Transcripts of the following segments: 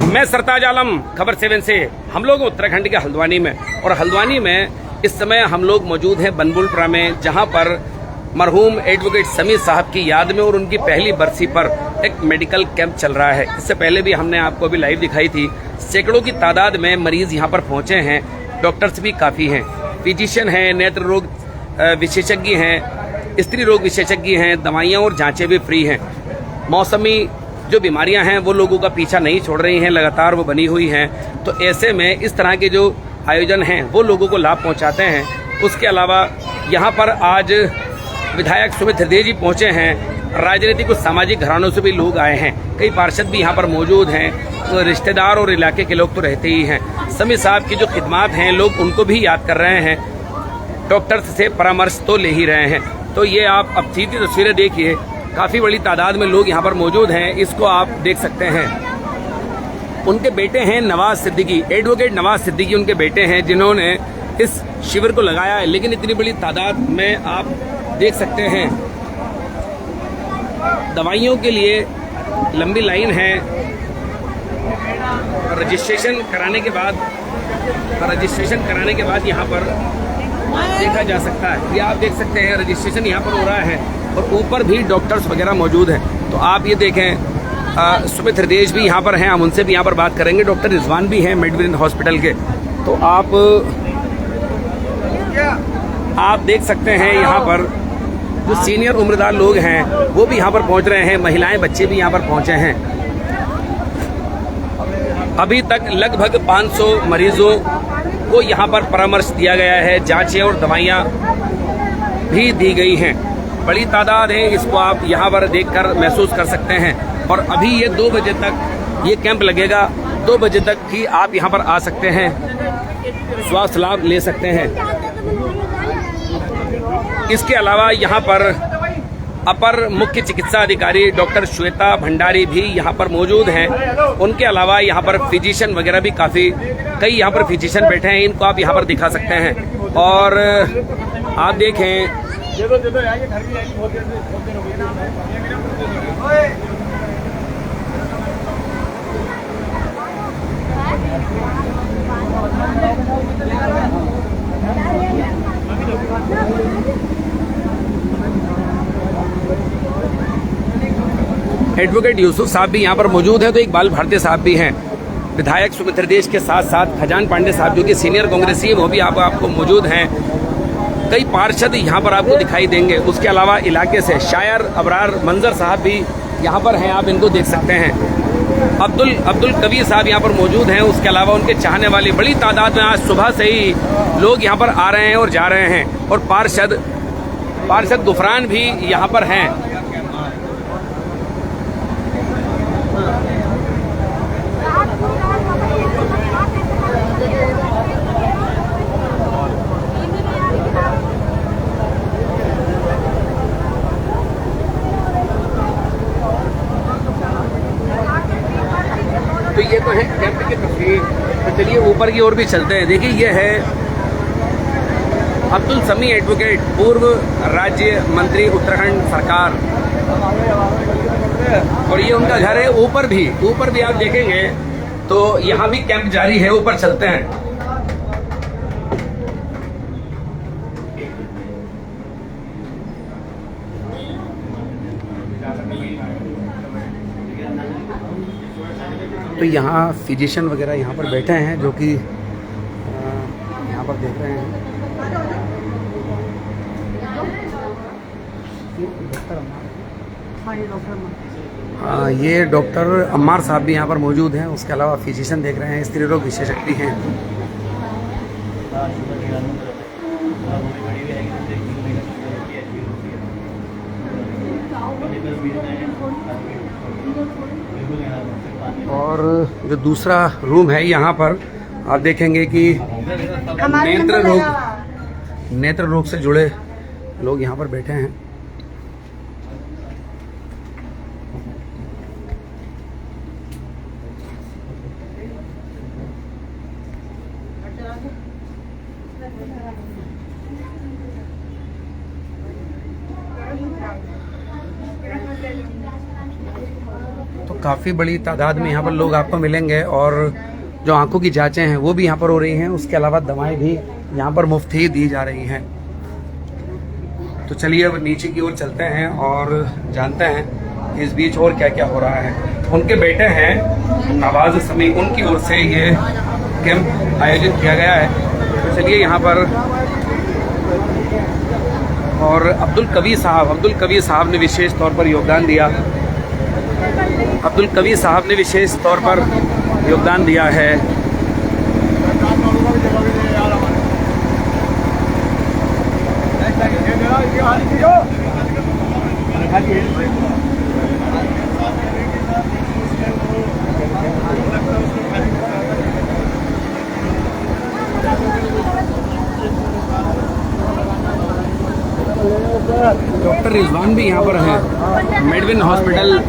मैं सरताज आलम, खबर 7 से। हम लोग उत्तराखंड के हल्द्वानी में, और हल्द्वानी में इस समय हम लोग मौजूद हैं बनबुलपुरा में, जहां पर मरहूम एडवोकेट समीर साहब की याद में और उनकी पहली बरसी पर एक मेडिकल कैंप चल रहा है। इससे पहले भी हमने आपको अभी लाइव दिखाई थी। सैकड़ों की तादाद में मरीज यहां पर पहुंचे हैं। डॉक्टर्स भी काफ़ी हैं, फिजिशियन हैं, नेत्र रोग विशेषज्ञ हैं, स्त्री रोग विशेषज्ञ हैं, दवाइयाँ और जाँचें भी फ्री हैं। मौसमी जो बीमारियां हैं वो लोगों का पीछा नहीं छोड़ रही हैं, लगातार वो बनी हुई हैं। तो ऐसे में इस तरह के जो आयोजन हैं वो लोगों को लाभ पहुंचाते हैं। उसके अलावा यहाँ पर आज विधायक सुमित हृदय जी पहुंचे हैं। राजनीतिक और सामाजिक घरानों से भी लोग आए हैं, कई पार्षद भी यहाँ पर मौजूद हैं। तो रिश्तेदार और इलाके के लोग तो रहते ही हैं। समीर साहब की जो खिदमात हैं लोग उनको भी याद कर रहे हैं, डॉक्टर्स से परामर्श तो ले ही रहे हैं। तो ये आप अब सीधी तस्वीरें देखिए, काफ़ी बड़ी तादाद में लोग यहाँ पर मौजूद हैं। इसको आप देख सकते हैं। उनके बेटे हैं नवाज सिद्दीकी, एडवोकेट नवाज सिद्दीकी उनके बेटे हैं जिन्होंने इस शिविर को लगाया है। लेकिन इतनी बड़ी तादाद में आप देख सकते हैं, दवाइयों के लिए लंबी लाइन है। रजिस्ट्रेशन कराने के बाद यहाँ पर देखा जा सकता है। ये आप देख सकते हैं, रजिस्ट्रेशन यहाँ पर हो रहा है और ऊपर भी डॉक्टर्स वगैरह मौजूद हैं। तो आप ये देखें, सुमित हृदय भी यहाँ पर हैं, हम उनसे भी यहाँ पर बात करेंगे। डॉक्टर रिजवान भी हैं मेडविन हॉस्पिटल के। तो आप देख सकते हैं यहाँ पर जो सीनियर उम्रदार लोग हैं वो भी यहाँ पर पहुँच रहे हैं, महिलाएं बच्चे भी यहाँ पर पहुँचे हैं। अभी तक लगभग 500 मरीजों को यहाँ पर परामर्श दिया गया है, जांचें और दवाइयाँ भी दी गई हैं। बड़ी तादाद है, इसको आप यहाँ पर देखकर महसूस कर सकते हैं। और अभी ये 2 बजे तक ये कैंप लगेगा। 2 बजे तक ही आप यहाँ पर आ सकते हैं, स्वास्थ्य लाभ ले सकते हैं। इसके अलावा यहाँ पर अपर मुख्य चिकित्सा अधिकारी डॉक्टर श्वेता भंडारी भी यहाँ पर मौजूद हैं। उनके अलावा यहाँ पर फिजिशियन वगैरह भी कई यहाँ पर फिजिशियन बैठे हैं, इनको आप यहाँ पर दिखा सकते हैं। और आप देखें, एडवोकेट यूसुफ साहब भी यहाँ पर मौजूद हैं। तो इकबाल भारती साहब भी हैं। विधायक सुमित हृदय के साथ साथ खजान पांडे साहब जो कि सीनियर कांग्रेसी है वो भी आपको मौजूद हैं। कई पार्षद यहाँ पर आपको दिखाई देंगे। उसके अलावा इलाके से शायर अबरार मंजर साहब भी यहाँ पर हैं, आप इनको देख सकते हैं। अब्दुल कबीर साहब यहाँ पर मौजूद हैं। उसके अलावा उनके चाहने वाले बड़ी तादाद में आज सुबह से ही लोग यहाँ पर आ रहे हैं और जा रहे हैं। और पार्षद गुफरान भी यहाँ पर हैं। तो ये तो है कैंप की तस्वीर। तो चलिए ऊपर की ओर भी चलते हैं। देखिए ये है अब्दुल समी एडवोकेट, पूर्व राज्य मंत्री उत्तराखंड सरकार, और ये उनका घर है। ऊपर भी आप देखेंगे तो यहाँ भी कैंप जारी है। ऊपर चलते हैं। तो यहाँ फिजिशियन वगैरह यहाँ पर बैठे हैं जो कि यहाँ पर देख रहे हैं। ये डॉक्टर अम्मार साहब भी यहाँ पर मौजूद हैं। उसके अलावा फिजिशियन देख रहे हैं, स्त्री रोग विशेषज्ञ हैं। और जो दूसरा रूम है यहाँ पर आप देखेंगे कि नेत्र रोग से जुड़े लोग यहाँ पर बैठे हैं। काफ़ी बड़ी तादाद में यहाँ पर लोग आपको मिलेंगे और जो आंखों की जांचें हैं वो भी यहाँ पर हो रही हैं। उसके अलावा दवाएं भी यहाँ पर मुफ्त ही दी जा रही हैं। तो चलिए अब नीचे की ओर चलते हैं और जानते हैं इस बीच और क्या क्या हो रहा है। उनके बेटे हैं नवाज समी, उनकी ओर से ये कैंप आयोजित किया गया है। तो चलिए यहाँ पर, और अब्दुल कवी साहब ने विशेष तौर पर योगदान दिया। अब्दुल कवी साहब ने विशेष तौर पर योगदान दिया है। डॉक्टर रिजवान भी यहाँ पर हैं। मेडविन हॉस्पिटल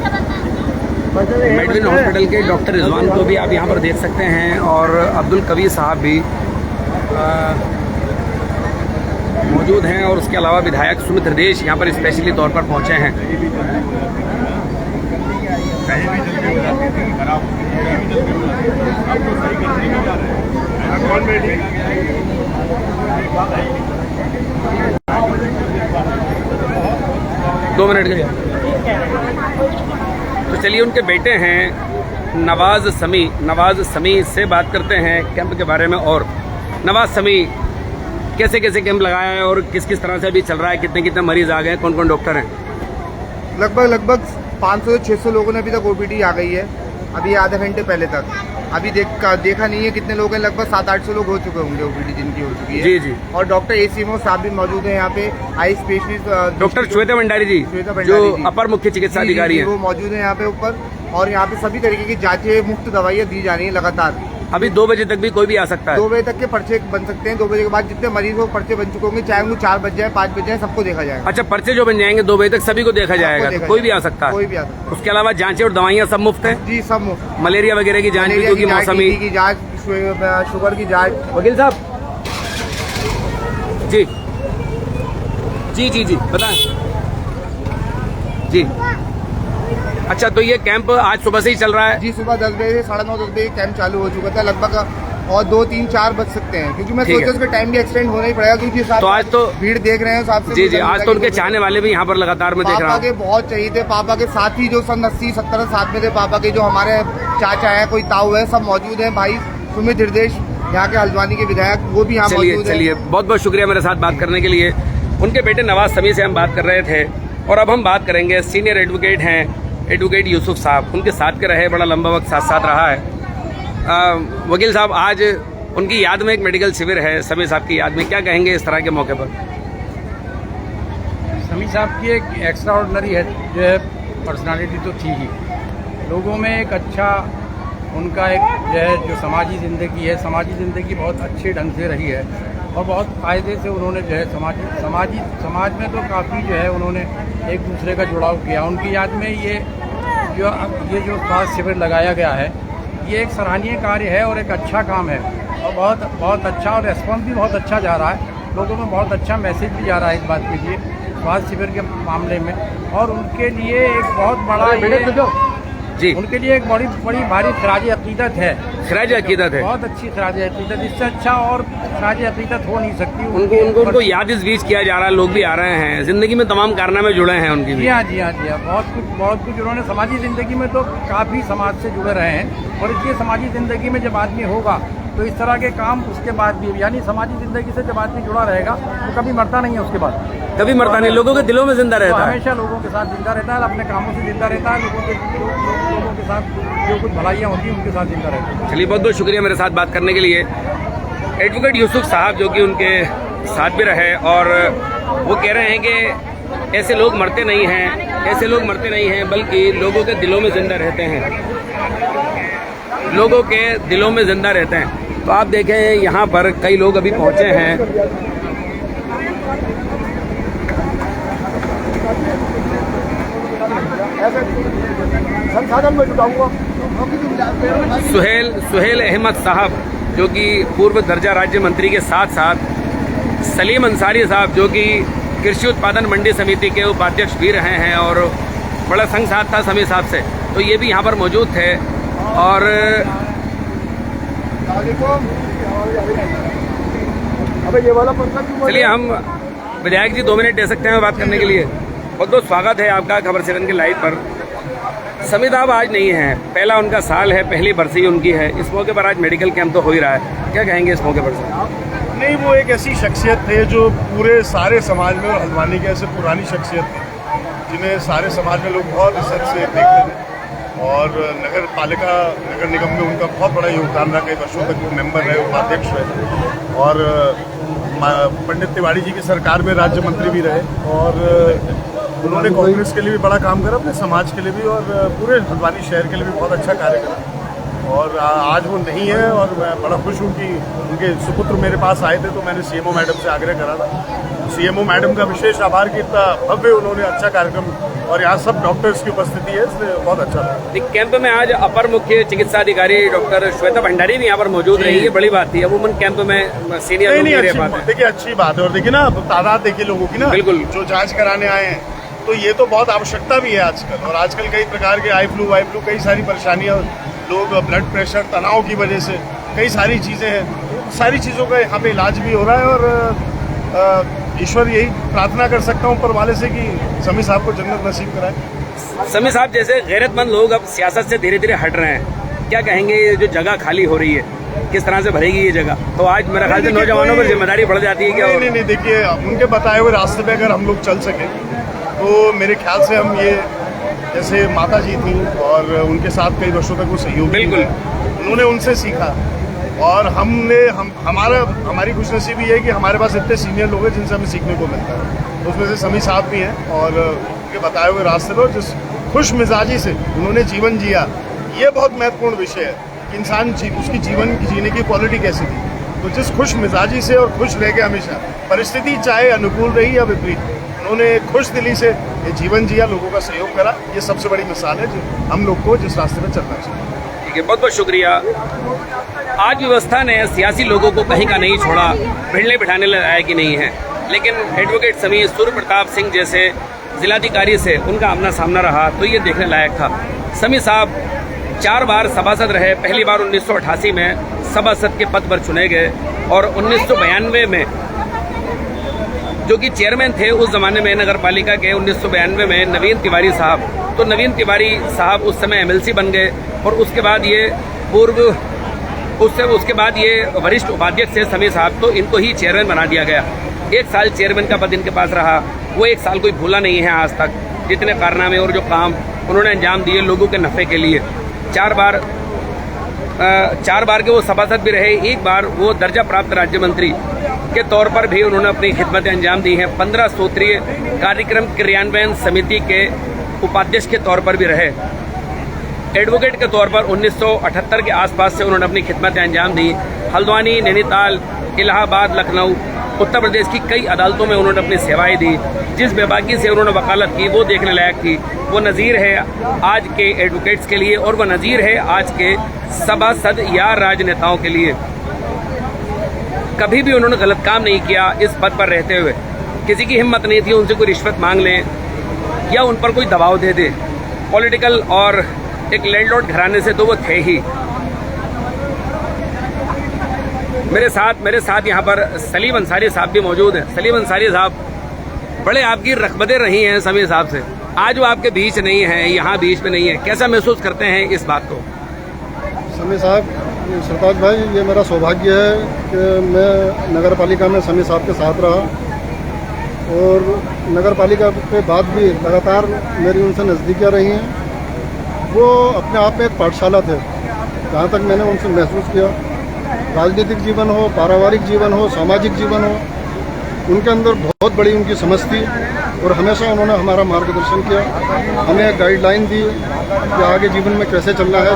के डॉक्टर रिजवान को भी आप यहाँ पर देख सकते हैं और अब्दुल कवी साहब भी मौजूद हैं। और उसके अलावा विधायक सुमित हृदेश यहाँ पर स्पेशली तौर पर पहुँचे हैं। दो मिनट के लिए। तो चलिए उनके बेटे हैं नवाज समी से बात करते हैं कैंप के बारे में। और नवाज समी, कैसे कैसे कैंप लगाया है और किस किस तरह से अभी चल रहा है, कितने कितने मरीज आ गए, कौन कौन डॉक्टर हैं? लगभग 500 से 600 लोगों ने अभी तक ओपीडी आ गई है। अभी आधे घंटे पहले तक अभी देखा नहीं है कितने लोग हैं। लगभग 700-800 लोग हो चुके होंगे ओपीडी जिनकी हो चुकी है। जी जी। और डॉक्टर एसीएमओ साहब भी मौजूद है यहाँ पे। Eye specialist doctor Shweta Bhandari ji जो अपर मुख्य चिकित्सा अधिकारी हैं, वो मौजूद है यहाँ पे ऊपर। और यहाँ पे सभी तरीके की जांचें, मुफ्त दवाइयाँ दी जा रही है लगातार। अभी 2 बजे तक भी कोई भी आ सकता है। 2 बजे तक के पर्चे बन सकते हैं। 2 बजे के बाद जितने मरीज हो पर्चे बन चुके होंगे, चाहे वो 4 बज जाए 5 बज जाए, सबको देखा जाएगा। अच्छा, पर्चे जो बन जाएंगे 2 बजे तक सभी को देखा जाएगा, तो कोई भी आ सकता है। कोई भी आ सकता है। उसके अलावा जांचें और दवाइयाँ सब मुफ्त है जी, सब मुफ्त। मलेरिया वगैरह की जांच भी, क्योंकि मौसमी की जाँच, शुगर की जाँच। वकील साहब जी जी जी जी बताएं जी। अच्छा, तो ये कैंप आज सुबह से ही चल रहा है? जी, सुबह 10 बजे से 9:30-10 बजे कैंप चालू हो चुका था लगभग। और 2, 3, 4 बज सकते हैं, क्योंकि मैं सोचा उसका टाइम भी एक्सटेंड होना ही पड़ेगा, क्योंकि तो आज तो भीड़ देख रहे हैं साहब से। जी जी, आज तो उनके चाहने वाले भी यहाँ पर लगातार मैं देख रहा हूँ। पापा के बहुत चाहिए थे। पापा के साथ ही जो सन 80-70 साथ में थे पापा के, जो हमारे चाचा है, कोई ताऊ है, सब मौजूद है। भाई सुमित हृदेश यहाँ के हल्द्वानी के विधायक, वो भी यहाँ मौजूद है। चलिए, बहुत बहुत शुक्रिया मेरे साथ बात करने के लिए। उनके बेटे नवाज समी से हम बात कर रहे थे और अब हम बात करेंगे सीनियर एडवोकेट हैं एडवोकेट यूसुफ साहब। उनके साथ के रहे, बड़ा लंबा वक्त साथ साथ रहा है। वकील साहब, आज उनकी याद में एक मेडिकल शिविर है, समी साहब की याद में, क्या कहेंगे इस तरह के मौके पर? समी साहब की एक एक्स्ट्रा ऑर्डिनरी है जो है पर्सनालिटी तो थी ही। लोगों में एक अच्छा उनका एक जो है जो समाजी ज़िंदगी है, समाजी ज़िंदगी बहुत अच्छे ढंग से रही है और बहुत फ़ायदे से उन्होंने जो है समाज में तो काफ़ी जो है उन्होंने एक दूसरे का जुड़ाव किया। उनकी याद में ये जो स्वास्थ्य शिविर लगाया गया है, ये एक सराहनीय कार्य है और एक अच्छा काम है और बहुत अच्छा, और रेस्पॉन्स भी बहुत अच्छा जा रहा है। लोगों में बहुत अच्छा मैसेज भी जा रहा है इस बात के लिए, स्वास्थ्य शिविर के मामले में। और उनके लिए एक बहुत बड़ा जी, उनके लिए एक बड़ी भारी खराज अकीदत है। खराज अकीदत है, बहुत अच्छी खराज अकीदत। इससे अच्छा और खराज अकीदत हो नहीं सकती। उनको याद इस बीच किया जा रहा है, लोग भी आ रहे हैं, जिंदगी में तमाम कारनामे जुड़े हैं उनकी भी। जी हाँ, बहुत कुछ उन्होंने समाजी जिंदगी में तो काफ़ी समाज से जुड़े रहे हैं। और इसलिए समाजी जिंदगी में जब आदमी होगा तो इस तरह के काम उसके बाद भी, यानी समाजी जिंदगी से जब आदमी जुड़ा रहेगा तो कभी मरता नहीं है, उसके बाद कभी मरता नहीं, लोगों के दिलों में जिंदा रहता है, हमेशा लोगों के साथ जिंदा रहता है, अपने कामों से जिंदा रहता है, लोगों के साथ जो कुछ भलाइयाँ होती हैं उनके साथ जिंदा रहता है। चलिए, बहुत बहुत शुक्रिया मेरे साथ बात करने के लिए। एडवोकेट यूसुफ साहब जो कि उनके साथ भी रहे और वो कह रहे हैं कि ऐसे लोग मरते नहीं हैं, बल्कि लोगों के दिलों में जिंदा रहते हैं, लोगों के दिलों में जिंदा रहते हैं। तो आप देखें यहाँ पर कई लोग अभी पहुँचे हैं। सुहेल अहमद साहब जो कि पूर्व दर्जा राज्य मंत्री के साथ साथ सलीम अंसारी साहब जो कि कृषि उत्पादन मंडी समिति के उपाध्यक्ष भी रहे हैं और बड़ा संग साथ था समी साहब से। तो ये भी यहाँ पर मौजूद थे। और चलिए हम विधायक जी 2 मिनट दे सकते हैं बात करने के लिए। बहुत बहुत स्वागत है आपका खबर 7 के लाइव पर। समीर साहब आज नहीं है, पहला उनका साल है, पहली बरसी उनकी है। इस मौके पर आज मेडिकल कैंप तो हो ही रहा है, क्या कहेंगे इस मौके पर सर? नहीं, वो एक ऐसी शख्सियत थे जो पूरे सारे समाज में, और हल्द्वानी की ऐसे पुरानी शख्सियत थी जिन्हें सारे समाज में लोग बहुत इज्जत से देखते थे। और नगर पालिका, नगर निगम में उनका बहुत बड़ा योगदान रहा। कई वर्षों तक वो मेंबर रहे, उपाध्यक्ष रहे, और पंडित तिवारी जी की सरकार में राज्य मंत्री भी रहे। और उन्होंने कांग्रेस के लिए भी बड़ा काम करा, अपने समाज के लिए भी, और पूरे हल्द्वानी शहर के लिए भी बहुत अच्छा कार्य करा। और आज वो नहीं है, और मैं बड़ा खुश हूँ कि उनके सुपुत्र मेरे पास आए थे, तो मैंने सीएमओ मैडम से आग्रह करा था। सीएमओ मैडम का विशेष आभार कि इतना भव्य उन्होंने अच्छा कार्यक्रम, और यहाँ सब डॉक्टर्स की उपस्थिति है, इसलिए बहुत अच्छा लगा। कैंप में आज अपर मुख्य चिकित्सा अधिकारी डॉक्टर श्वेता भंडारी भी यहाँ पर मौजूद रही है, बड़ी बात थी। अमूमन कैंप में सीनियर लोग नहीं रह पाते। देखिए अच्छी बात है, और देखिए ना तादाद देखिए लोगों की ना, बिल्कुल, जो जांच कराने आए हैं, तो ये तो बहुत आवश्यकता भी है आजकल। और आजकल कई प्रकार के आई फ्लू कई सारी परेशानियाँ, लोग ब्लड प्रेशर, तनाव की वजह से कई सारी चीज़ें हैं, सारी चीज़ों का यहाँ पे इलाज भी हो रहा है। और ईश्वर यही प्रार्थना कर सकता हूँ ऊपर वाले से कि समीर साहब को जन्नत नसीब कराए। समीर साहब जैसे गैरतमंद लोग अब सियासत से धीरे धीरे हट रहे हैं, क्या कहेंगे ये जो जगह खाली हो रही है किस तरह से भरेगी ये जगह? तो आज मेरा ख्याल से नौजवानों पर जिम्मेदारी बढ़ जाती है क्या? नहीं, देखिए उनके बताए हुए रास्ते पे अगर हम लोग चल सके तो मेरे ख्याल से हम ये, जैसे माता जी थी और उनके साथ कई वर्षों तक वो सहयोग, बिल्कुल उन्होंने उनसे सीखा। और हमारी खुशनसीबी है कि हमारे पास इतने सीनियर लोग हैं जिनसे हमें सीखने को मिलता है। तो उसमें से समीर साहब भी हैं, और उनके बताए हुए रास्ते पर जिस खुश मिजाजी से उन्होंने जीवन जिया, ये बहुत महत्वपूर्ण विषय है कि इंसान उसकी जीवन की जीने की क्वालिटी कैसी थी। तो जिस खुश मिजाजी से और खुश रह के, हमेशा परिस्थिति चाहे अनुकूल रही या विपरीत, उन्होंने खुश दिली से ये जीवन जिया, लोगों का सहयोग करा। ये सबसे बड़ी मिसाल है जो हम लोग को जिस रास्ते में चलना चाहिए। ठीक है, बहुत बहुत शुक्रिया। आज व्यवस्था ने सियासी लोगों को कहीं का नहीं छोड़ा, भिड़ने बिठाने लायक ही नहीं है, लेकिन एडवोकेट समीर सूर्य प्रताप सिंह जैसे जिलाधिकारी से उनका आमना सामना रहा तो ये देखने लायक था। समीर साहब 4 बार सभासद रहे। पहली बार 1988 में सभासद के पद पर चुने गए, और 1992 में जो कि चेयरमैन थे उस जमाने में नगर पालिका के, 1992 में नवीन तिवारी साहब, तो नवीन तिवारी साहब उस समय एमएलसी बन गए। और उसके बाद उसके बाद ये वरिष्ठ उपाध्यक्ष थे समीर साहब, तो इनको ही चेयरमैन बना दिया गया। 1 साल चेयरमैन का पद इनके पास रहा, वो 1 साल कोई भूला नहीं है आज तक। जितने कारनामे और जो काम उन्होंने अंजाम दिए लोगों के नफ़े के लिए। 4 बार के वो सभासद भी रहे। 1 बार वो दर्जा प्राप्त राज्य मंत्री के तौर पर भी उन्होंने अपनी खिदमतें अंजाम दी हैं। 15 सूत्रीय कार्यक्रम क्रियान्वयन समिति के उपाध्यक्ष के तौर पर भी रहे। एडवोकेट के तौर पर 1978 के आसपास से उन्होंने अपनी खिदमतें अंजाम दी। हल्द्वानी, नैनीताल, इलाहाबाद, लखनऊ, उत्तर प्रदेश की कई अदालतों में उन्होंने अपनी सेवाएं दी। जिस बेबाकी से उन्होंने वकालत की वो देखने लायक थी। वो नज़ीर है आज के एडवोकेट्स के लिए, और वह नज़ीर है आज के सभासद या राजनेताओं के लिए। कभी भी उन्होंने गलत काम नहीं किया इस पद पर रहते हुए। किसी की हिम्मत नहीं थी उनसे कोई रिश्वत मांग लें या उन पर कोई दबाव दे दे। पॉलिटिकल और एक लैंडलॉर्ड घराने से तो वो थे ही। मेरे साथ यहाँ पर सलीम अंसारी साहब भी मौजूद हैं। सलीम अंसारी साहब, बड़े आपकी रकबतें रही हैं समीर साहब से, आज वो आपके बीच नहीं हैं, यहाँ बीच में नहीं है, कैसा महसूस करते हैं इस बात को? समीर साहब, सरताज भाई, ये मेरा सौभाग्य है कि मैं नगर पालिका में समीर साहब के साथ रहा, और नगर पालिका के बाद भी लगातार मेरी उनसे नज़दीकियाँ रही हैं। वो अपने आप में एक पाठशाला थे, जहाँ तक मैंने उनसे महसूस किया। राजनीतिक जीवन हो, पारिवारिक जीवन हो, सामाजिक जीवन हो, उनके अंदर बहुत बड़ी उनकी समझ थी, और हमेशा उन्होंने हमारा मार्गदर्शन किया, हमें गाइडलाइन दी कि आगे जीवन में कैसे चलना है।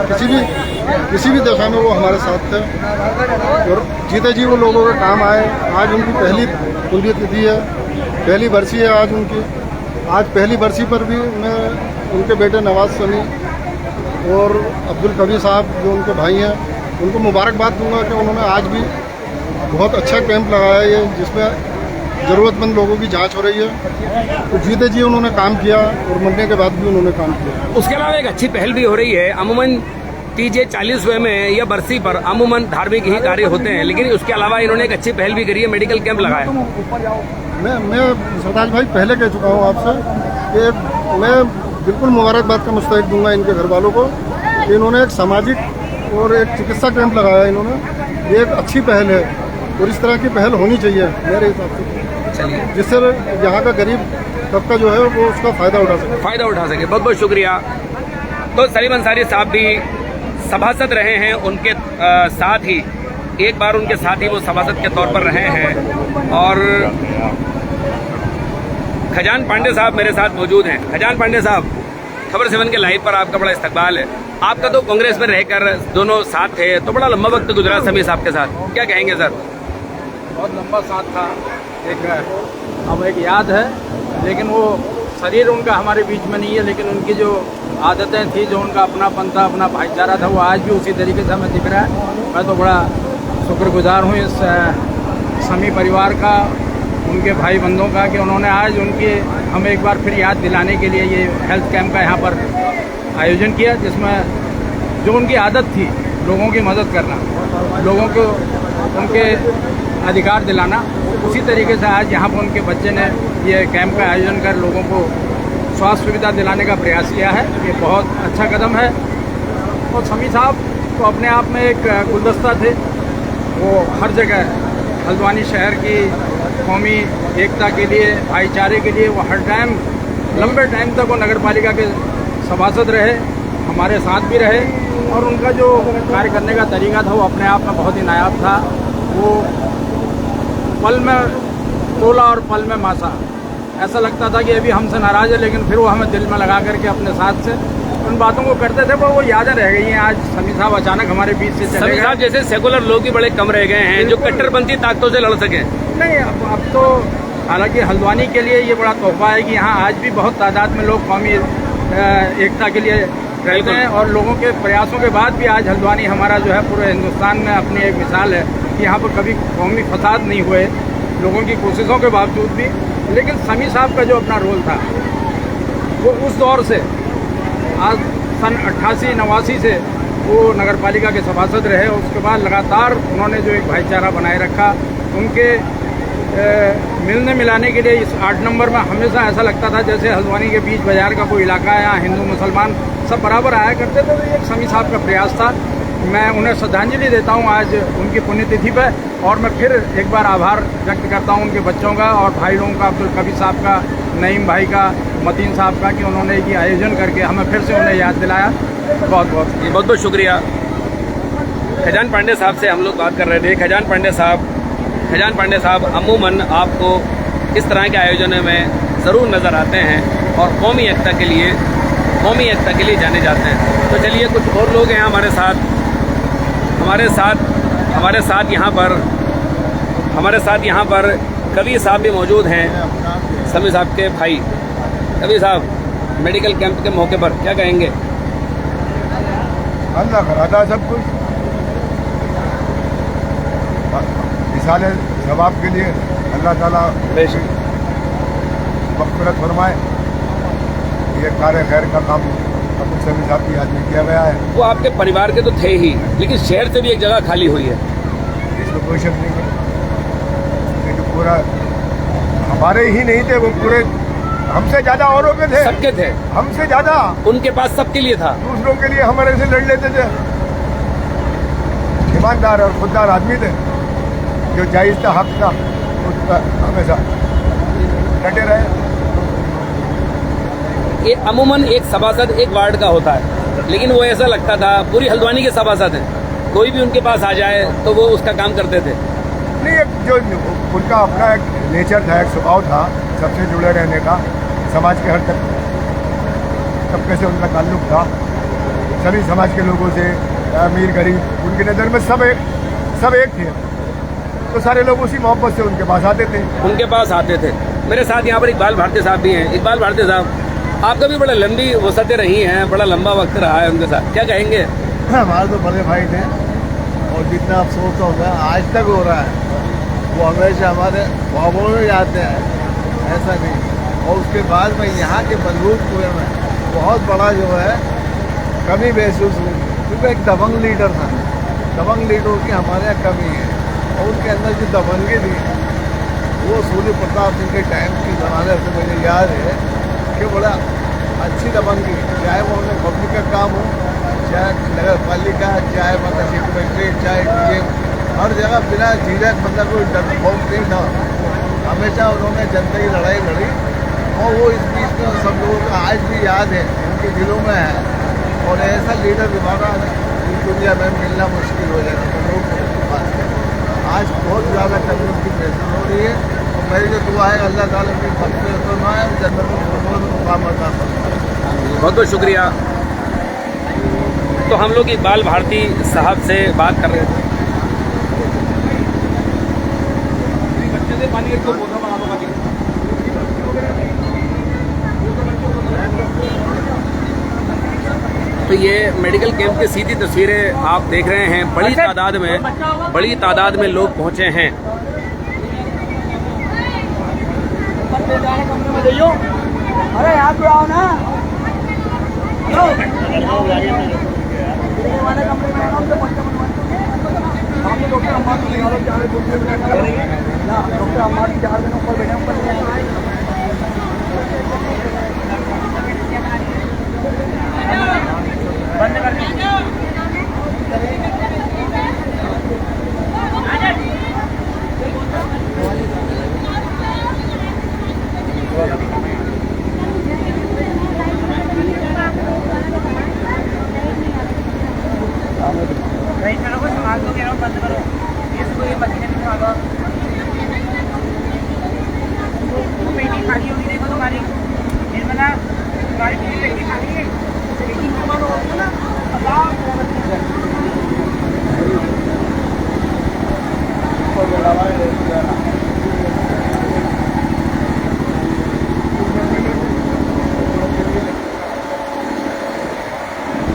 किसी भी दशा में वो हमारे साथ थे, और जीते जी वो लोगों के काम आए। आज उनकी पहली पुण्यतिथि है, पहली बरसी है आज उनकी। आज पहली बरसी पर भी मैं उनके बेटे नवाज समी और अब्दुल कबीर साहब जो उनके भाई हैं, उनको मुबारकबाद दूंगा कि उन्होंने आज भी बहुत अच्छा कैंप लगाया है, जिसमें ज़रूरतमंद लोगों की जांच हो रही है। तो जीते जी उन्होंने काम किया और मरने के बाद भी उन्होंने काम किया। उसके अलावा एक अच्छी पहल भी हो रही है। अमूमन तीजे 40वें में या बरसी पर अमूमन धार्मिक ही कार्य होते हैं, लेकिन उसके अलावा इन्होंने एक अच्छी पहल भी करी है, मेडिकल कैंप लगाया। मैं सरताज भाई पहले कह चुका हूँ आपसे कि मैं बिल्कुल मुबारकबाद का मुस्तहिक दूंगा इनके घर वालों को कि इन्होंने एक सामाजिक और एक चिकित्सा कैंप लगाया। इन्होंने ये एक अच्छी पहल है और इस तरह की पहल होनी चाहिए मेरे हिसाब से, चलिए, जिससे यहाँ का गरीब तबका जो है वो उसका फ़ायदा उठा सके। बहुत बहुत शुक्रिया। तो सलीम अंसारी साहब भी सभासद रहे हैं, उनके साथ ही एक बार उनके साथ ही वो सभासद के तौर पर रहे हैं। और खजान पांडे साहब मेरे साथ मौजूद हैं। खजान पांडे साहब, खबर 7 के लाइव पर आपका बड़ा इस्तकबाल है। आपका तो कांग्रेस में रहकर दोनों साथ थे, तो बड़ा लंबा वक्त गुजरा समी साहब के साथ, क्या कहेंगे सर? बहुत लंबा साथ था, अब एक याद है, लेकिन वो शरीर उनका हमारे बीच में नहीं है, लेकिन उनकी जो आदतें थी, जो उनका अपनापन था, अपना भाईचारा था, वो आज भी उसी तरीके से हमें दिख रहा है। मैं तो बड़ा शुक्रगुजार हूँ इस समी परिवार का, उनके भाई बंधुओं का, कि उन्होंने आज हमें एक बार फिर याद दिलाने के लिए ये हेल्थ कैंप का यहाँ पर आयोजन किया, जिसमें जो उनकी आदत थी लोगों की मदद करना, लोगों को उनके अधिकार दिलाना, उसी तरीके से आज यहाँ पर उनके बच्चे ने ये कैंप का आयोजन कर लोगों को स्वास्थ्य सुविधा दिलाने का प्रयास किया है। ये बहुत अच्छा कदम है। और समी साहब तो अपने आप में एक गुलदस्ता थे। वो हर जगह हल्द्वानी शहर की कौमी एकता के लिए, भाईचारे के लिए वो हर टाइम, लंबे टाइम तक वो नगर पालिका के सभासद रहे, हमारे साथ भी रहे। और उनका जो कार्य करने का तरीका था वो अपने आप में बहुत ही नायाब था। वो पल में तोला और पल में मासा, ऐसा लगता था कि अभी हमसे नाराज़ है, लेकिन फिर वो हमें दिल में लगा करके अपने साथ से उन बातों को करते थे, पर वो यादें रह गई हैं। आज समी साहब अचानक हमारे बीच से चले गए। जैसे सेकुलर लोग भी बड़े कम रह गए हैं जो कट्टरपंथी ताकतों से लड़ सके। नहीं, अब तो हालांकि हल्द्वानी के लिए ये बड़ा तोहफा है कि यहाँ आज भी बहुत तादाद में लोग कौमी एकता के लिए रहते हैं, और लोगों के प्रयासों के बाद भी आज हल्द्वानी हमारा जो है पूरे हिंदुस्तान में अपनी एक मिसाल है कि यहाँ पर कभी कौमी फसाद नहीं हुए, लोगों की कोशिशों के बावजूद भी। लेकिन समी साहब का जो अपना रोल था वो उस दौर से, आज सन 88-89 से वो नगर पालिका के सभासद रहे, और उसके बाद लगातार उन्होंने जो एक भाईचारा बनाए रखा। उनके मिलने मिलाने के लिए इस 8 नंबर में हमेशा ऐसा लगता था जैसे हल्द्वानी के बीच बाजार का कोई इलाका है, यहाँ हिंदू मुसलमान सब बराबर आया करते थे। तो ये एक समी साहब का प्रयास था। मैं उन्हें श्रद्धांजलि देता हूँ आज उनकी पुण्यतिथि पर, और मैं फिर एक बार आभार व्यक्त करता हूँ उनके बच्चों का और भाई लोगों का, अब्दुल कबीर साहब का, नईम भाई का, मतीन साहब का, कि उन्होंने ये आयोजन करके हमें फिर से उन्हें याद दिलाया। बहुत बहुत शुक्रिया। खजान पांडे साहब से हम लोग बात कर रहे थे। खजान पांडे साहब अमूमन आपको इस तरह के आयोजनों में ज़रूर नज़र आते हैं और कौमी एकता के लिए जाने जाते हैं। तो चलिए, कुछ और लोग हैं हमारे साथ यहाँ पर कबीर साहब भी मौजूद हैं, समी साहब के भाई। कबीर साहब, मेडिकल कैंप के मौके पर क्या कहेंगे? अल्लाह कराता सब कुछ, मिसाल सवाब के लिए अल्लाह ताला मग़फ़िरत फरमाए। ये कार्य खैर का काम अब्दुल समी साहब की याद में किया गया है। वो आपके परिवार के तो थे ही, लेकिन शहर से भी एक जगह खाली हुई है, इसमें कोई शक नहीं है। ये जो पूरा हमारे ही नहीं थे, वो पूरे हमसे ज़्यादा औरों के थे, सबके थे, हमसे ज़्यादा उनके पास सबके लिए था। दूसरों के लिए हमारे से लड़ लेते थे। ईमानदार और खुददार आदमी थे, जो जायज़ था, हक था, उसका हमेशा डटे रहे। ये अमूमन एक सभासद एक वार्ड का होता है, लेकिन वो ऐसा लगता था पूरी हल्द्वानी के सभासद हैं, कोई भी उनके पास आ जाए तो वो उसका काम करते थे। नहीं, एक जो उनका अपना एक नेचर था, एक स्वभाव था सबसे जुड़े रहने का, समाज के हर तबके से उनका ताल्लुक था, सभी समाज के लोगों से, अमीर गरीब, उनकी नज़र में सब एक थे। तो सारे लोग उसी मोहब्बत से उनके पास आते थे। मेरे साथ यहाँ पर इकबाल भारती साहब भी हैं। इकबाल भारती साहब, आपका भी बड़ा लंबी वसतें रही हैं, बड़ा लंबा वक्त रहा है उनके साथ, क्या कहेंगे? हमारे तो बड़े भाई थे और जितना अफसोस होगा आज तक हो रहा है वो हमेशा हमारे ख्वाबों में आते हैं, ऐसा नहीं। और उसके बाद में यहाँ के बलूचपुर में बहुत बड़ा जो है कमी महसूस हुई, क्योंकि एक दबंग लीडर था। दबंग लीडर की हमारे यहाँ कमी है, और उनके अंदर जो दबंगी थी वो सूर्य प्रताप सिंह के टाइम की ज़माने से मुझे याद है कि बड़ा अच्छी दबंगी, चाहे वो उन्हें पब्लिक का काम हो, चाहे नगर पालिका, चाहे मतलब सेक्रेटरी, चाहे डीएम, हर जगह बिना झिझक मतलब कोई डर खौफ नहीं था। हमेशा उन्होंने जनता की लड़ाई लड़ी, और वो इस बीच में सब लोगों को आज भी याद है, उनके दिलों में है। और ऐसा लीडर दोबारा दुनिया में मिलना मुश्किल हो जाएगा तो लोग बात करें। आज बहुत ज़्यादा कमी उनकी महसूस हो रही है, और मेरी जो दुआ है अल्लाह ताला की मग़फ़िरत फरमाए, जन्नत में मुक़ाम अता फरमाए। बहुत बहुत शुक्रिया। तो हम लोग इकबाल भारती साहब से बात कर रहे थे। तो ये मेडिकल कैंप की सीधी तस्वीरें आप देख रहे हैं। बड़ी तादाद में लोग पहुंचे हैं। अरे यहाँ पे आओ ना, डॉक्टर अम्मा की 4 दिन ऊपर बैठे बंद कर नहीं करो, संभाल दो, कह रहा हूँ बंद करो, इसको ये पसीने में खा दो। पेटी खाली होगी, देखो तुम्हारी निर्मला, तुम्हारी पेटी खाली है, पेटी नंबर होगी ना,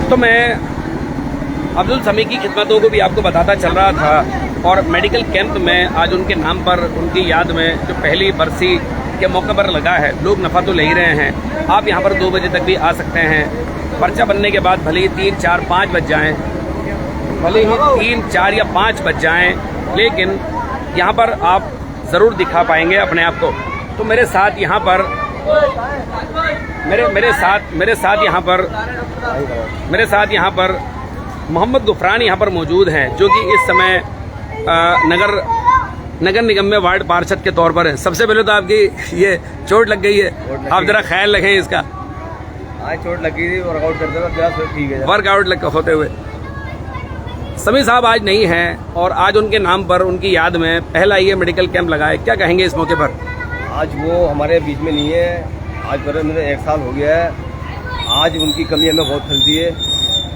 तो मैं अब्दुल समी की खिदमतों को भी आपको बताता चल रहा था, और मेडिकल कैंप में आज उनके नाम पर, उनकी याद में जो पहली बरसी के मौके पर लगा है, लोग नफ़ा तो ले ही रहे हैं। आप यहाँ पर 2 बजे तक भी आ सकते हैं। पर्चा बनने के बाद भले ही 3, 4, 5 बज जाएँ, भले ही 3, 4 या 5 बज जाएँ, लेकिन यहाँ पर आप ज़रूर दिखा पाएंगे अपने आप को। तो मेरे साथ यहाँ पर मोहम्मद गुफरान यहाँ पर मौजूद हैं, जो कि इस समय नगर निगम में वार्ड पार्षद के तौर पर है। सबसे पहले तो आपकी ये चोट लग गई है, आप जरा ख्याल रखें इसका। आज चोट लगी थी, वर्कआउट करते हुए, ठीक है, वर्कआउट होते हुए। समी साहब आज नहीं हैं, और आज उनके नाम पर, उनकी याद में पहला ये मेडिकल कैंप लगा है। क्या कहेंगे इस मौके पर? आज वो हमारे बीच में नहीं है, आज करीब 1 साल हो गया है। आज उनकी कमी हमें बहुत खलती है,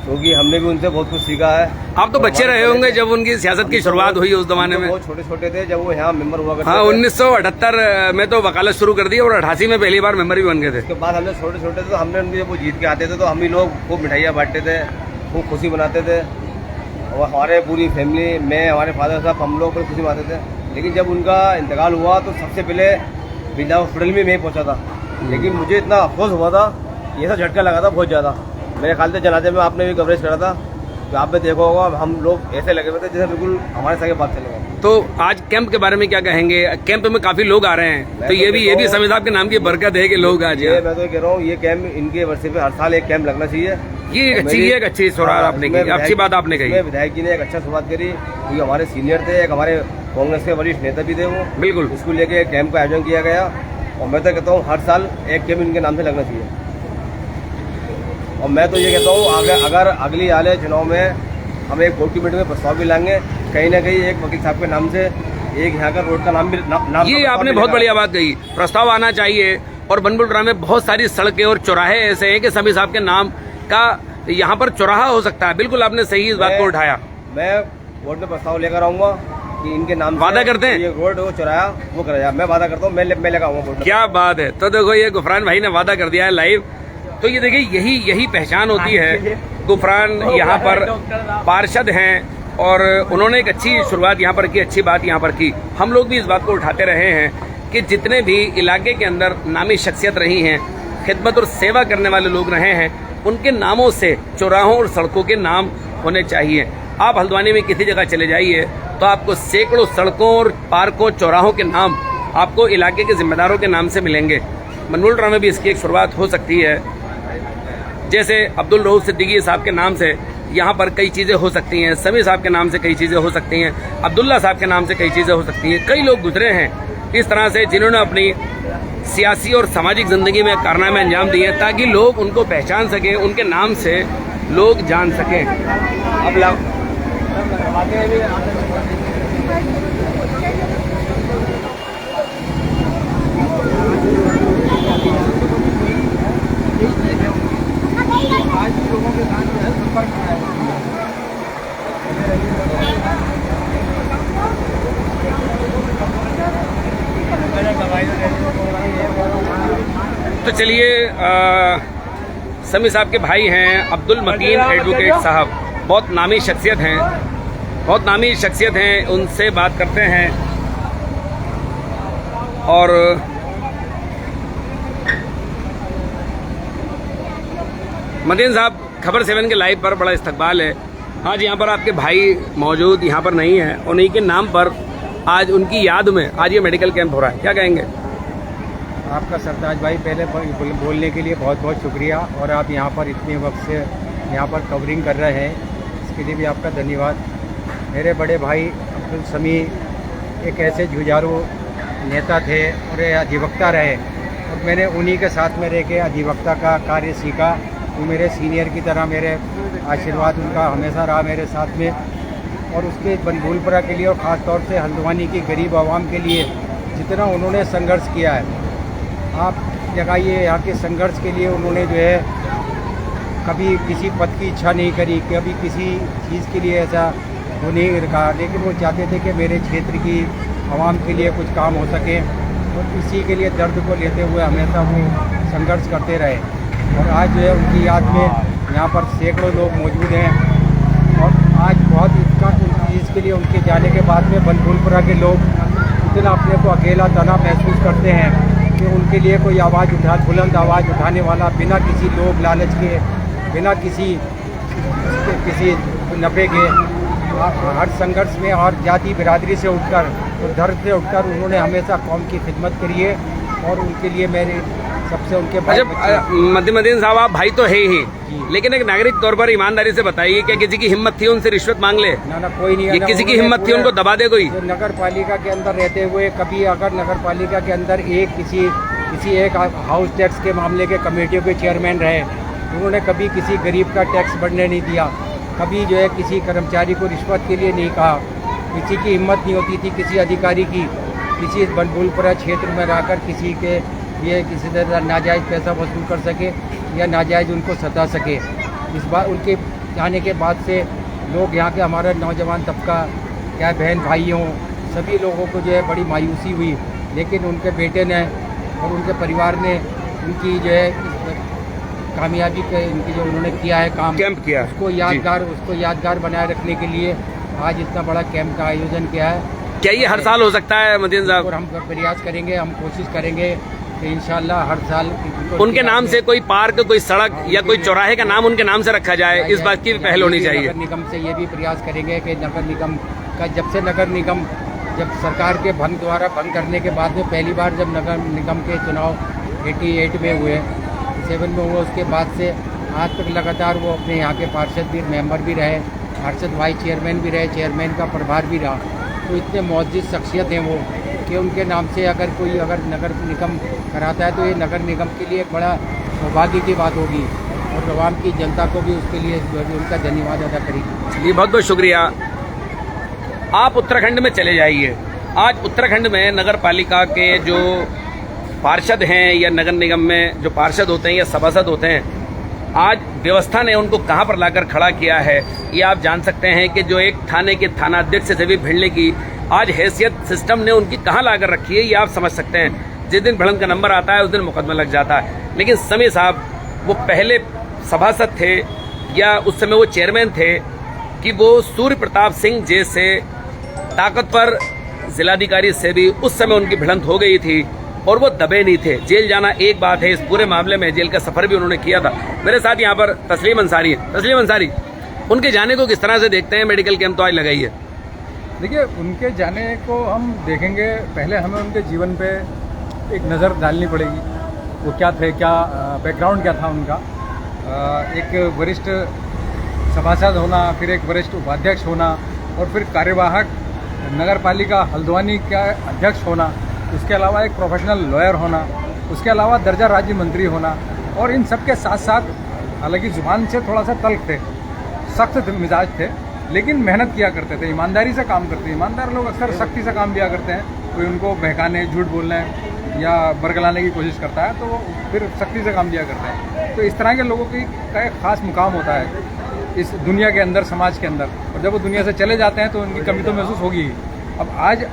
क्योंकि हमने भी उनसे बहुत कुछ सीखा है। आप तो बच्चे रहे होंगे जब उनकी सियासत की शुरुआत हुई उस जमाने में। बहुत छोटे थे जब वो यहाँ मेंबर हुआ करते हाँ, 1978 में तो वकालत शुरू कर दी, और 88 में पहली बार मेंबर भी बन गए थे। उसके बाद हमने छोटे थे, तो हमने उनके जब वो जीत के आते थे तो हम ही लोग खूब मिठाइयाँ बांटते थे, खूब खुशी मनाते थे, और हमारे पूरी फैमिली में हमारे फादर साहब हम लोग पर खुशी मनाते थे। लेकिन जब उनका इंतकाल हुआ तो सबसे पहले बिरला हॉस्पिटल में मैं पहुँचा था, लेकिन मुझे इतना अफसोस हुआ था, ये सब झटका लगा था बहुत ज़्यादा। मेरे ख्याल से जनाजे में आपने भी कवरेज करा था, तो आप भी देखा होगा, हम लोग ऐसे लगे हुए थे जैसे बिल्कुल हमारे साथ बात चलेगा। तो आज कैंप के बारे में क्या कहेंगे? कैंप में काफी लोग आ रहे हैं, तो ये भी समी साहब के नाम की बरकत है कि लोग आज। मैं तो कह रहा हूँ, ये कैंप इनके वर्षे पे हर साल एक कैंप लगना चाहिए। ये एक अच्छी शुरुआत आपने की, अच्छी बात आपने कही। विधायक जी ने एक अच्छा शुरुआत करी, क्योंकि हमारे सीनियर थे, एक हमारे कांग्रेस के वरिष्ठ नेता भी थे वो, बिल्कुल। इसको लेके कैंप का आयोजन किया गया, और मैं तो कहता हूँ हर साल एक कैंप इनके नाम से लगना चाहिए। और मैं तो ये कहता हूँ, अगर अगली आले चुनाव में हम एक बोर्ड कमेटी में प्रस्ताव भी लाएंगे, कहीं ना कहीं एक वकील साहब के नाम से एक यहाँ का रोड का नाम भी नाम ये आपने बहुत बढ़िया बात कही, प्रस्ताव आना चाहिए। और बनबुलपुरा में बहुत सारी सड़कें और चौराहे ऐसे हैं कि समी साहब के नाम का यहाँ पर चौराहा हो सकता है। बिल्कुल आपने सही इस बात को उठाया। मैं बोर्ड में प्रस्ताव लेकर आऊंगा कि इनके नाम वादा करते हैं, ये रोड वो चौराहा वो कराया, मैं वादा करता हूँ, मैं लगाऊंगा। क्या बात है। तो देखो, ये गुफरान भाई ने वादा कर दिया है लाइव। तो ये देखिए, यही पहचान होती है। गुफरान यहाँ पर पार्षद हैं, और उन्होंने एक अच्छी शुरुआत यहाँ पर की, अच्छी बात यहाँ पर की। हम लोग भी इस बात को उठाते रहे हैं कि जितने भी इलाके के अंदर नामी शख्सियत रही हैं, खिदमत और सेवा करने वाले लोग रहे हैं, उनके नामों से चौराहों और सड़कों के नाम होने चाहिए। आप हल्द्वानी में किसी जगह चले जाइए तो आपको सैकड़ों सड़कों और पार्कों चौराहों के नाम आपको इलाके के जिम्मेदारों के नाम से मिलेंगे। बनबुल ड्रामे में भी इसकी एक शुरुआत हो सकती है। जैसे अब्दुल रऊफ सिद्दीकी साहब के नाम से यहाँ पर कई चीज़ें हो सकती हैं, समी साहब के नाम से कई चीज़ें हो सकती हैं, अब्दुल्ला साहब के नाम से कई चीज़ें हो सकती हैं। कई लोग गुजरे हैं इस तरह से जिन्होंने अपनी सियासी और सामाजिक जिंदगी में कारनामे अंजाम दिए ताकि लोग उनको पहचान सकें, उनके नाम से लोग जान सकें। अब तो चलिए, समी साहब के भाई हैं अब्दुल मतीन एडवोकेट साहब, बहुत नामी शख्सियत हैं, बहुत नामी शख्सियत हैं, उनसे बात करते हैं। और मतीन साहब, खबर 7 के लाइव पर बड़ा इस्तकबाल है। आज यहाँ पर आपके भाई मौजूद यहाँ पर नहीं है, उन्हीं के नाम पर आज उनकी याद में आज ये मेडिकल कैंप हो रहा है, क्या कहेंगे? आपका सरताज भाई पहले बोलने के लिए बहुत बहुत शुक्रिया, और आप यहाँ पर इतने वक्त से यहाँ पर कवरिंग कर रहे हैं, इसके लिए भी आपका धन्यवाद। मेरे बड़े भाई अब्दुल समी एक ऐसे जुझारू नेता थे और अधिवक्ता रहे, और मैंने उन्हीं के साथ में रह के अधिवक्ता का कार्य सीखा। वो मेरे सीनियर की तरह, मेरे आशीर्वाद उनका हमेशा रहा मेरे साथ में। और उसके बनबुलपुरा के लिए और ख़ास तौर से हल्द्वानी की गरीब आवाम के लिए जितना उन्होंने संघर्ष किया है, आप जगाइए यहाँ के संघर्ष के लिए। उन्होंने जो है कभी किसी पद की इच्छा नहीं करी, कभी किसी चीज़ के लिए ऐसा वो नहीं रखा, लेकिन वो चाहते थे कि मेरे क्षेत्र की आवाम के लिए कुछ काम हो सके, और इसी के लिए दर्द को लेते हुए हमेशा वो संघर्ष करते रहे। और आज जो है उनकी याद में यहाँ पर सैकड़ों लोग मौजूद हैं, और आज बहुत इसके लिए उनके जाने के बाद में बनबुलपुरा के लोग इतना अपने को अकेला तना महसूस करते हैं कि उनके लिए कोई आवाज़ बुलंद आवाज़ उठाने वाला, बिना किसी लोभ लालच के, बिना किसी नफ़े के, हर संघर्ष में और जाति बिरादरी से उठकर और धर्म से उठकर उन्होंने हमेशा कौम की खिदमत करी है। और उनके लिए मेरे सबसे उनके मदीन साहब, आप भाई तो है ही, लेकिन एक नागरिक तौर पर ईमानदारी से बताइए, क्या किसी की हिम्मत थी उनसे रिश्वत मांग ले? ना कोई नहीं। ये किसी की हिम्मत थी उनको दबा दे कोई? नगर पालिका के अंदर रहते हुए कभी अगर नगर पालिका के अंदर किसी एक हाउस टैक्स के मामले के कमेटियों के चेयरमैन रहे, उन्होंने कभी किसी गरीब का टैक्स बढ़ने नहीं दिया, कभी जो है किसी कर्मचारी को रिश्वत के लिए नहीं कहा। किसी की हिम्मत नहीं होती थी किसी अधिकारी की किसी बनबुलपुरा क्षेत्र में रहकर किसी के ये किसी तरह नाजायज़ पैसा वसूल कर सके या नाजायज़ उनको सता सके। इस बार उनके जाने के बाद से लोग यहाँ के हमारा नौजवान तबका, क्या बहन भाई हों, सभी लोगों को जो है बड़ी मायूसी हुई, लेकिन उनके बेटे ने और उनके परिवार ने उनकी जो है कामयाबी के इनकी जो उन्होंने किया है काम, कैंप किया, उसको यादगार बनाए रखने के लिए आज इतना बड़ा कैंप का आयोजन किया है। क्या ये हर साल हो सकता है मदीन साहब? और हम प्रयास करेंगे, हम कोशिश करेंगे कि इंशाल्लाह हर साल उनके नाम से कोई पार्क, कोई सड़क या कोई चौराहे का नाम उनके नाम से रखा जाए, इस बात की भी पहल होनी चाहिए। नगर निगम से ये भी प्रयास करेंगे कि नगर निगम का जब सरकार के द्वारा भंग करने के बाद में पहली बार जब नगर निगम के चुनाव 88 में हुए, 7 में हुए, उसके बाद से आज तक लगातार वो अपने यहाँ के पार्षद भी, मेंबर भी रहे, पार्षद वाइस चेयरमैन भी रहे, चेयरमैन का प्रभार भी रहा। तो इतने मौजूद शख्सियत हैं वो कि उनके नाम से अगर नगर निगम कराता है तो ये नगर निगम के लिए एक बड़ा सौभाग्य की बात होगी, और आवाम की जनता को भी उसके लिए उनका धन्यवाद अदा करेगी। जी, बहुत बहुत शुक्रिया। आप उत्तराखंड में चले जाइए, आज उत्तराखंड में नगर पालिका के जो पार्षद हैं या नगर निगम में जो पार्षद होते हैं या सभासद होते हैं, आज व्यवस्था ने उनको कहां पर लाकर खड़ा किया है ये आप जान सकते हैं कि जो एक थाने के थानाध्यक्ष से भी भिड़ने की आज हैसियत सिस्टम ने उनकी कहां लाकर रखी है ये आप समझ सकते हैं। जिस दिन भिड़ंत का नंबर आता है उस दिन मुकदमा लग जाता है। लेकिन समी साहब वो पहले सभासद थे या उस समय वो चेयरमैन थे, कि वो सूर्य प्रताप सिंह जैसे ताकतवर जिलाधिकारी से भी उस समय उनकी भिड़ंत हो गई थी और वो दबे नहीं थे। जेल जाना एक बात है, इस पूरे मामले में जेल का सफर भी उन्होंने किया था। मेरे साथ यहाँ पर तस्लीम अंसारी है। तस्लीम अंसारी, उनके जाने को किस तरह से देखते हैं? मेडिकल कैंप तो आज लगाई है। देखिए, उनके जाने को हम देखेंगे, पहले हमें उनके जीवन पे एक नज़र डालनी पड़ेगी। वो क्या थे, क्या बैकग्राउंड क्या था उनका। एक वरिष्ठ सभासद होना, फिर एक वरिष्ठ उपाध्यक्ष होना और फिर कार्यवाहक नगर पालिका हल्द्वानी का अध्यक्ष होना, उसके अलावा एक प्रोफेशनल लॉयर होना, उसके अलावा दर्जा राज्य मंत्री होना, और इन सब के साथ साथ हालांकि जुबान से थोड़ा सा तल्ख थे, सख्त मिजाज थे, लेकिन मेहनत किया करते थे, ईमानदारी से काम करते। ईमानदार लोग अक्सर सख्ती से काम किया करते हैं। कोई उनको बहकाने, झूठ बोलने या बरगलाने की कोशिश करता है तो वो फिर सख्ती से काम किया करते हैं। तो इस तरह के लोगों का एक खास मुकाम होता है इस दुनिया के अंदर, समाज के अंदर, और जब वो दुनिया से चले जाते हैं तो उनकी कमी तो महसूस होगी ही। अब आज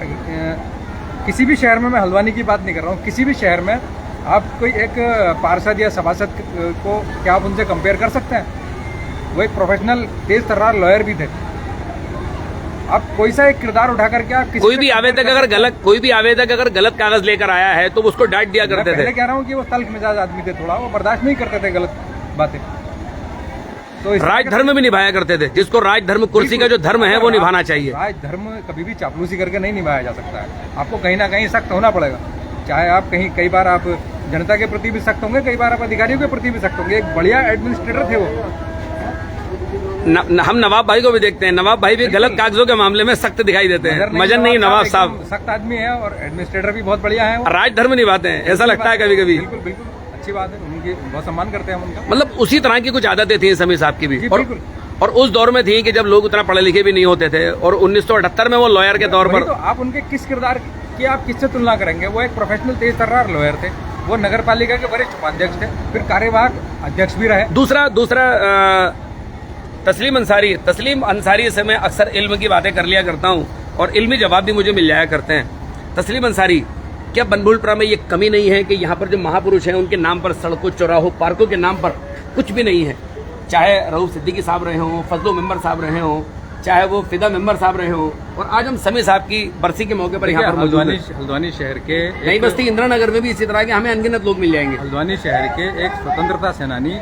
किसी भी शहर में, मैं हल्द्वानी की बात नहीं कर रहा हूँ, किसी भी शहर में आप कोई एक पार्षद या सभासद को क्या आप उनसे कंपेयर कर सकते हैं? वो एक प्रोफेशनल तेज तर्रार लॉयर भी थे। आप कोई सा एक किरदार उठा करके आप कोई भी आवेदक अगर गलत कागज लेकर आया है तो उसको डांट दिया करते थे। पहले कह रहा हूँ कि वो तल्ख मिजाज आदमी थे, थोड़ा वो बर्दाश्त नहीं करते थे गलत बातें। तो राजधर्म भी निभाया करते थे, जिसको राजधर्म, कुर्सी का जो धर्म है वो निभाना चाहिए। राजधर्म कभी भी चापलूसी करके नहीं निभाया जा सकता है। आपको कहीं ना कहीं सख्त होना पड़ेगा। चाहे आप कई बार आप जनता के प्रति भी सख्त होंगे, कई बार आप अधिकारियों के प्रति भी सख्त होंगे। एक बढ़िया एडमिनिस्ट्रेटर थे वो। हम नवाब भाई को भी देखते हैं, नवाब भाई भी गलत कागजों के मामले में सख्त दिखाई देते हैं। मजन नहीं, नवाब साहब सख्त आदमी है और एडमिनिस्ट्रेटर भी बहुत बढ़िया है। राजधर्म निभाते हैं, ऐसा लगता है कभी कभी। बिल्कुल बिल्कुल, अच्छी बात है, उनकी बहुत सम्मान करते हैं हम उनका। मतलब उसी तरह की कुछ आदतें थी समीर साहब की भी, और उस दौर में थी कि जब लोग उतना पढ़े लिखे भी नहीं होते थे, और 1978 में वो लॉयर के तौर पर। तो आप उनके किस किरदार की आप किससे तुलना करेंगे? वो एक प्रोफेशनल तेज तर्रार लॉयर थे, वो नगर पालिका के वरिष्ठ उपाध्यक्ष थे, फिर कार्यवाहक अध्यक्ष भी रहे। दूसरा तस्लीम अंसारी से मैं अक्सर इल्म की बातें कर लिया करता हूँ और इल्मी जवाब भी मुझे मिल जाया करते हैं। तस्लीम अंसारी, क्या बनभूलपुरा में ये कमी नहीं है कि यहाँ पर जो महापुरुष हैं उनके नाम पर सड़कों, चौराहों, पार्कों के नाम पर कुछ भी नहीं है? चाहे रऊफ सिद्दीकी साहब रहे हों, फजलो मेंबर साहब रहे हों, चाहे वो फिदा मेंबर साहब रहे हों, और आज हम समीर साहब की बरसी के मौके पर यहाँ पर हल्द्वानी शहर के नई बस्ती इंदिरा नगर में भी इसी तरह के हमें अनगिनत लोग मिल जाएंगे। हल्द्वानी शहर के एक स्वतंत्रता सेनानी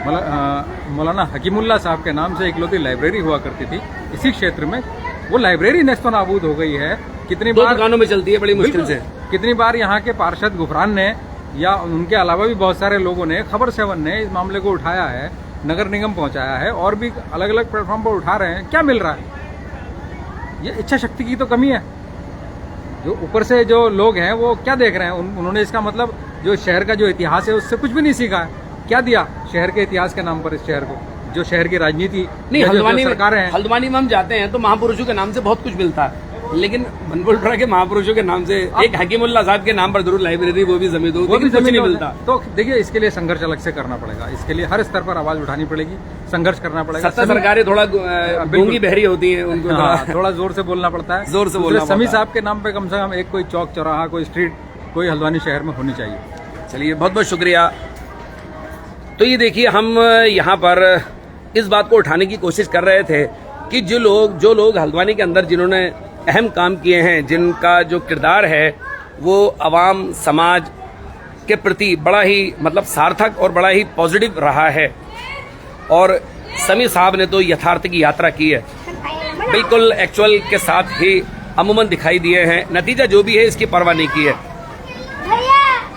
मौलाना हकीमुल्ला साहब के नाम से इकलौती लाइब्रेरी हुआ करती थी इसी क्षेत्र में। वो लाइब्रेरी नेस्तो नाबूद हो गई है। कितनी बार दुकानों में चलती है बड़ी मुश्किल से। कितनी बार यहाँ के पार्षद गुफरान ने या उनके अलावा भी बहुत सारे लोगों ने, खबर 7 ने इस मामले को उठाया है, नगर निगम पहुंचाया है, और भी अलग अलग प्लेटफॉर्म पर उठा रहे हैं। क्या मिल रहा है? ये इच्छा शक्ति की तो कमी है। जो ऊपर से जो लोग हैं वो क्या देख रहे हैं? उन्होंने इसका मतलब जो शहर का जो इतिहास है उससे कुछ भी नहीं सीखा है। क्या दिया शहर के इतिहास के नाम पर इस शहर को? जो शहर की राजनीति नहीं, हल्द्वानी में हम जाते हैं तो महापुरुषों के नाम से बहुत कुछ मिलता है, लेकिन बनभूलपुरा के महापुरुषों के नाम से एक हकीमुल्ला साहब के नाम पर जरूर लाइब्रेरी, वो भी जमीन नहीं मिलता। तो देखिए, इसके लिए संघर्ष अलग से करना पड़ेगा। इसके लिए हर स्तर पर आवाज उठानी पड़ेगी, संघर्ष करना पड़ेगा। सत्ता सरकारें थोड़ा गूंगी बहरी होती हैं, उनको थोड़ा जोर से बोलना पड़ता है। जोर से बोलना। समीर साहब के नाम पे कम से कम एक कोई चौक, चौराहा, कोई स्ट्रीट, कोई हल्द्वानी शहर में होनी चाहिए। चलिए, बहुत बहुत शुक्रिया। तो ये देखिए, हम यहाँ पर इस बात को उठाने की कोशिश कर रहे थे कि जो लोग हल्द्वानी के अंदर जिन्होंने अहम काम किए हैं, जिनका जो किरदार है वो आवाम, समाज के प्रति बड़ा ही सार्थक और बड़ा ही पॉजिटिव रहा है, और समीर साहब ने तो यथार्थ की यात्रा की है, बिल्कुल एक्चुअल के साथ ही अमूमन दिखाई दिए हैं। नतीजा जो भी है इसकी परवाह नहीं की है।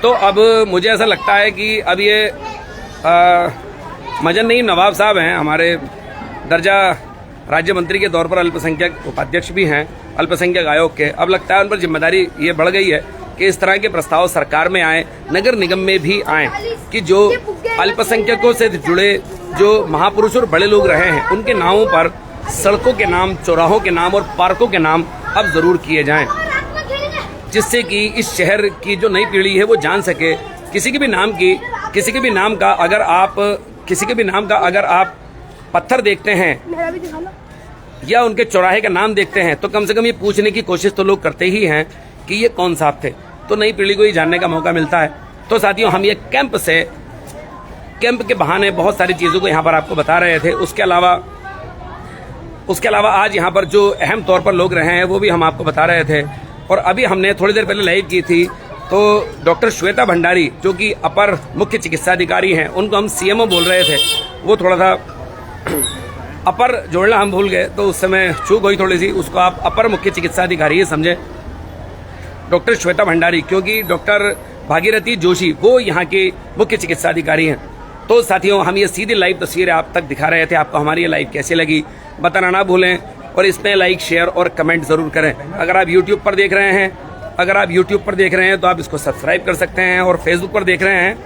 तो अब मुझे ऐसा लगता है कि अब ये मजन नहीं, नवाब साहब हैं, हमारे दर्जा राज्य मंत्री के तौर पर अल्पसंख्यक उपाध्यक्ष भी हैं अल्पसंख्यक आयोग के। अब लगता है उन पर जिम्मेदारी ये बढ़ गई है कि इस तरह के प्रस्ताव सरकार में आए, नगर निगम में भी आए, कि जो अल्पसंख्यकों से जुड़े जो महापुरुष और बड़े लोग रहे हैं उनके नामों पर सड़कों के नाम, चौराहों के नाम और पार्कों के नाम अब जरूर किए जाएं, जिससे कि इस शहर की जो नई पीढ़ी है वो जान सके किसी के भी नाम का अगर आप पत्थर देखते हैं या उनके चौराहे का नाम देखते हैं तो कम से कम ये पूछने की कोशिश तो लोग करते ही हैं कि ये कौन साहब थे। तो नई पीढ़ी को ये जानने का मौका मिलता है। तो साथियों, हम ये कैंप के बहाने बहुत सारी चीज़ों को यहाँ पर आपको बता रहे थे। उसके अलावा उसके अलावा आज यहाँ पर जो अहम तौर पर लोग रहे हैं वो भी हम आपको बता रहे थे। और अभी हमने थोड़ी देर पहले लाइव की थी, तो डॉक्टर श्वेता भंडारी जो कि अपर मुख्य चिकित्सा अधिकारी हैं, उनको हम सीएमओ बोल रहे थे, वो थोड़ा सा अपर जोड़ना हम भूल गए, तो उस समय चूक हुई थोड़ी सी, उसको आप अपर मुख्य चिकित्सा अधिकारी समझे, डॉक्टर श्वेता भंडारी, क्योंकि डॉक्टर भागीरथी जोशी वो यहाँ के मुख्य चिकित्सा अधिकारी हैं। तो साथियों, हम ये सीधी लाइव तस्वीरें आप तक दिखा रहे थे। आपको हमारी ये लाइव कैसी लगी बताना ना भूलें, और इसमें लाइक, शेयर और कमेंट जरूर करें। अगर आप यूट्यूब पर देख रहे हैं तो आप इसको सब्सक्राइब कर सकते हैं, और फेसबुक पर देख रहे हैं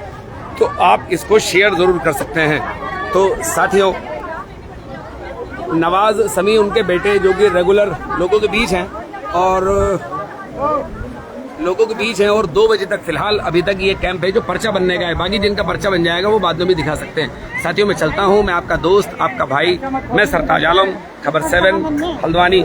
तो आप इसको शेयर जरूर कर सकते हैं। तो साथियों, नवाज समी उनके बेटे जो कि रेगुलर लोगों के बीच हैं और 2 बजे तक फिलहाल अभी तक ये कैंप है जो पर्चा बनने का है। बाकी जिनका पर्चा बन जाएगा वो बाद में भी दिखा सकते हैं। साथियों, मैं चलता हूँ, मैं आपका दोस्त, आपका भाई, मैं सरताज आलम, खबर 7 हल्द्वानी।